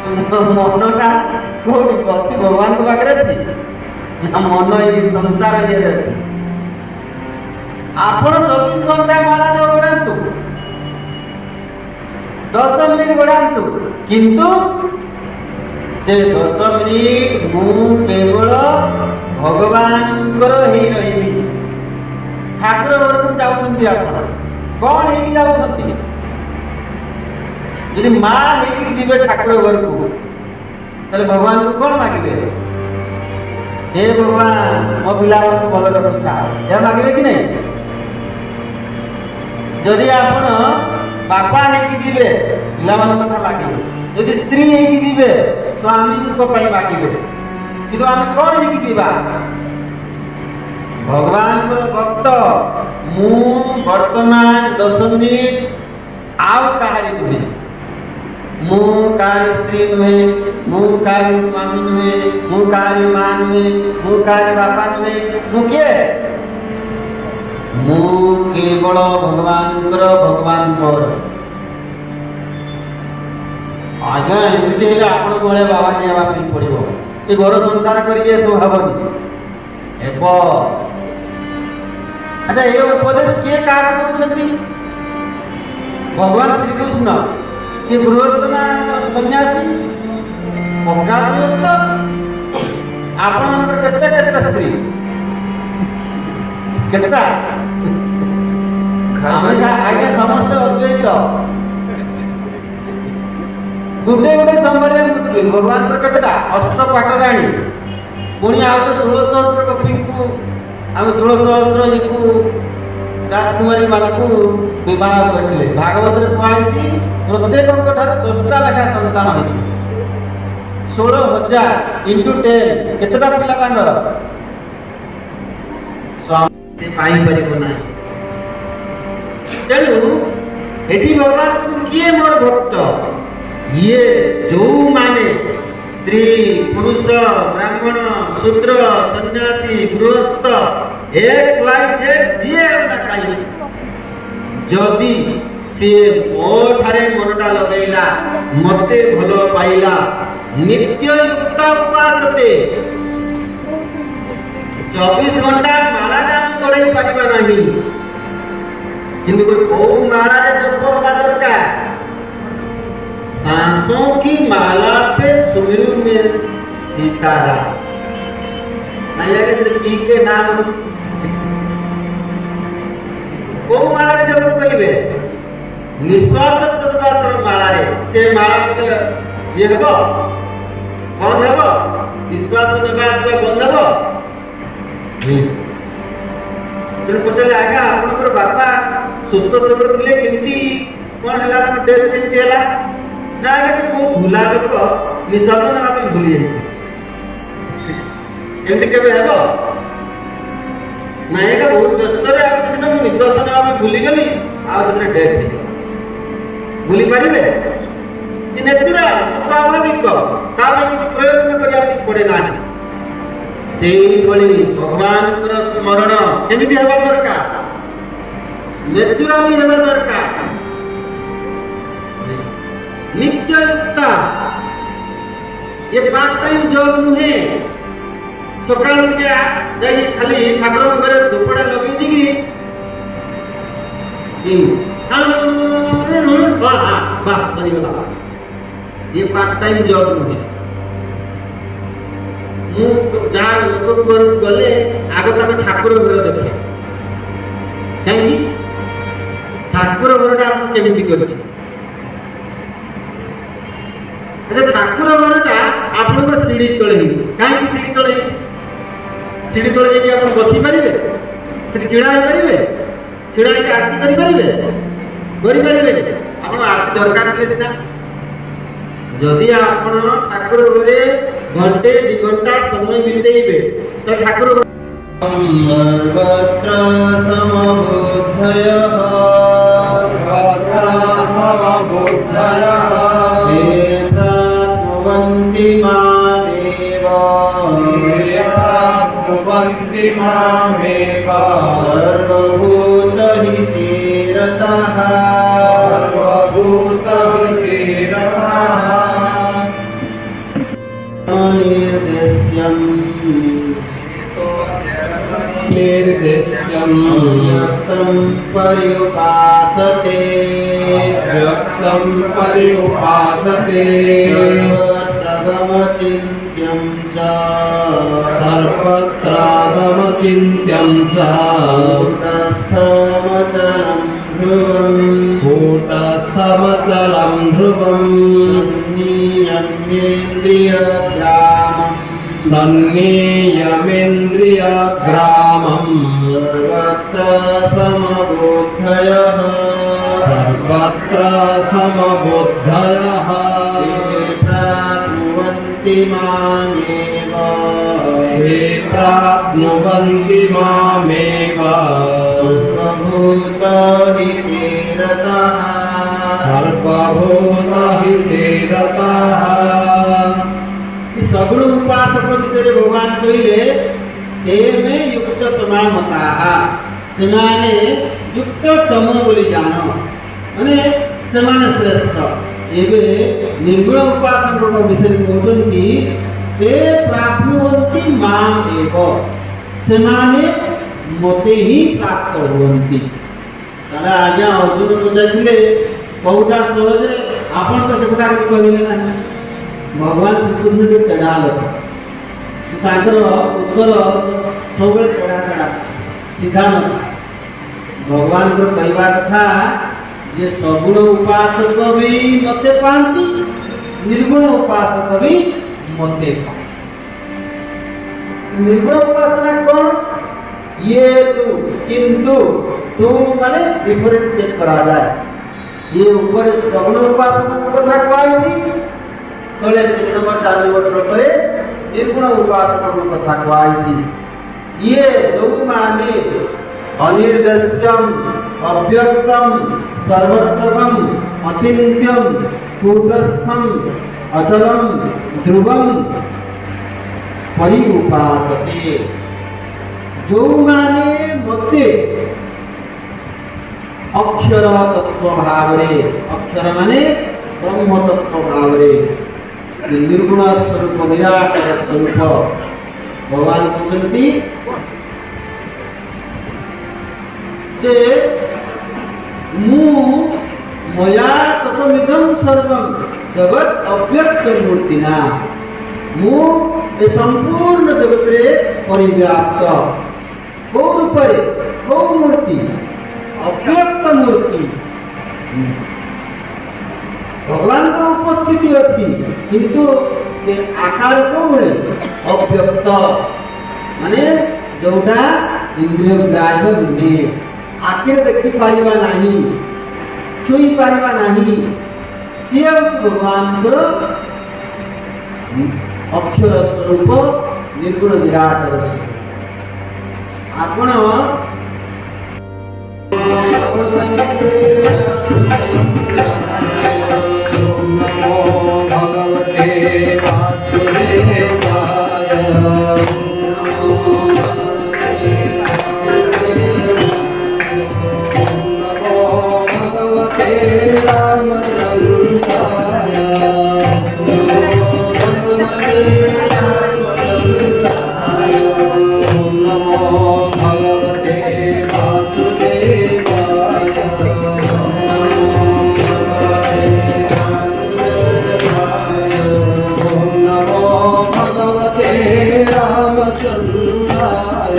मनटा कोठी अछि भगवान को पाखरे अछि ना मन ये संसार ये अछि आपण 24 घंटा माला गोड़ांतु 10 मिनिट गोड़ांतु किंतु से 10 मिनिट मु केवल भगवान ही रही ठाकुर घर को जाउछंती आपण कौन है जाउछंती यदि माँ है जीवे ठाकुर घर को ताले भगवान को कौन मांगे हे भगवान मो पिला को भल रखा या मांगे कि नहीं जदि आपण बापा है जीवे पिला कथा मांगे यदि स्त्री है जीवे स्वामी को पई मांगे किंतु आम कौन है जीवा भगवान को भक्त मु वर्तमान 10 मिनिट आउ कहारी नुहे मु कारी स्त्री नुहे मु कारी स्वामी नुहे मु कारी मां नुहे मु कारी बापा नुहे मु किए मु केवल भगवान मोर आज्ञा एमती हेले आपण भले बाबा जेवा पी पड़िबो ए घर संसार करिए सब हबनी एब अच्छा ये उपदेश के काट दउछंती भगवान श्री कृष्ण से गृहस्थ ना सन्यासी पक्का गृहस्थ आपण मनकर केते स्त्री केतेटा हमेशा आगे समस्त अद्वैत गुटे गुटे संभाले मुश्किल भगवान पर केतेटा अष्ट पाटराणी पुणी आ 16 सहस्र कपि को हम 16 सहस्र को राजकुमारी मानकु विवाह करथिले भागवत रे पाइछि प्रत्येकक ठार 10टा लेखा संतान होई 16,000 into 10 केतेटा पिला तांगर स्वामी पाई परिबो नाही तेनु एठी भगवान को किए मोर भक्त ये जो माने स्त्री पुरुष ब्राह्मण शूद्र सन्यासी गृहस्थ एक्स वाई जेड जिए ना काई जदि से मो ठारे मनटा लगैला मते भलो पाइला नित्य युक्त उपासते 24 घंटा मालाटा हम गड़े पारिबा नाही किंतु कोई माला रे जप होबा दरकार सांसों की माला पे सुमिरु में सीताराम नहीं लगे सिर्फ पी के नाम को माला रे जप करिवे निश्वास प्रश्वास माला रे से माला को ये हबो बंद हबो निश्वास नेबा आसबा बंद हबो तेरे पचले आगा आपनकर बापा सुस्त सबल थिले केमती कोन हला त डेथ केमती हला ना से बहुत भूला लोक निश्वास नेबा पे भूली जाई एमती केबे हबो ना एका बहुत व्यस्त रे आप दिन निश्वास नेबा पे भूली गली आ तरे डेथ थी भूली पारिबे ये नेचुरल स्वाभाविक ता में कुछ प्रयोग न करिया पड़े ना से बली भगवान कर स्मरण केमिति हेबा दरकार नेचुरली हेबा दरकार नित्य युक्ता ये पार्ट टाइम जॉब नुहे सकाळ के जाई खाली ठाकुर घरे धुपड़ा लगे दिगरी वाह सही बोला ये पार्ट टाइम जॉब नुहे मु जहाँ लोक घर गले आग तक ठाकुर घर देखे कहीं ठाकुर घरटा आप केमिति करछि अरे ठाकुर घरटा आपन सीढ़ी तले हिछि काहे कि सीढ़ी तले हिछि सीढ़ी तले जे आप बसी परिबे सेठी छिड़ा हो परिबे छिड़ा के आरती करि परिबे आपन आरती दरकार के सिना जदि आपण ठाकुर घरे घंटे 2 घंटा समय बितेइबे तो ठाकुर सर्वत्र समबुद्धयः एतत्वन्ति मामेव सर्वभूतहिते रतः पर्युपासते व्यक्तं पर्युपासते सर्वत्रगमचिन्त्यं च सर्वत्रागमचिन्त्यं च कूटस्थमचलं ध्रुवम् कूटस्थमचलं ध्रुवम् सन्नियमेन्द्रियग्रामम् सर्वत्र समबुद्धयः सर्वत्र समबुद्धयः प्राप्नुवन्ति मामेव ये प्राप्नुवन्ति मामेव सर्वभूतहिते रतः सर्वभूतहिते रतः। सगुण उपासक विषय भगवान कहले ते में युक्त तमा मताः सेमाने युक्त तम बोली जान माने सेमाने श्रेष्ठ एबे निर्गुण उपासक विषय कहउछन्ति ते प्राप्नुवन्ति माम एव सेमाने मते ही प्राप्त हुवन्ति तारा आज्ञा अर्जुन पचाइले बहुटा सहज रे आपण तो सेटा के कहले ना भगवान श्रीकृष्ण के तेड़ा लोक उत्तर सब तेड़ा तेड़ा सीधा न भगवान को कहवा कथा जे सगुण उपासक भी मते पाती निर्गुण उपासक भी मते निर्गुण उपासना कौन ये तू किंतु तू माने डिफरेंशिएट करा जाए ये ऊपर सगुण उपासना कथा कहती तले 3 नंबर 4 वर्ष पर निर्गुण उपासक कथा कहती ये दो माने अनिर्देश्यम अव्यक्तम सर्वत्रगम अचिन्त्यम कूटस्थम अचलम ध्रुवम परिउपासते जो माने मते अक्षर तत्व भावरे अक्षर माने ब्रह्म तत्व भावरे निर्गुण स्वरूप निराकार स्वरूप भगवान कहते जे मु मया ततमिदं सर्वं जगत अव्यक्त मूर्तिना मु ए संपूर्ण जगत रे परिव्याप्त को रूपरे को मूर्ति अव्यक्त मूर्ति भगवान को उपस्थिति अछि किंतु से आकार को अव्यक्त माने जोटा इंद्रिय ग्राह्य नुहे आखे देखि पारिबा नाही छुई पारिबा नाही से भगवान को अक्षर स्वरूप निर्गुण निराकार स्वरूप आपण नमो भगवते वासुदेवाय भगवते रामचंद्राय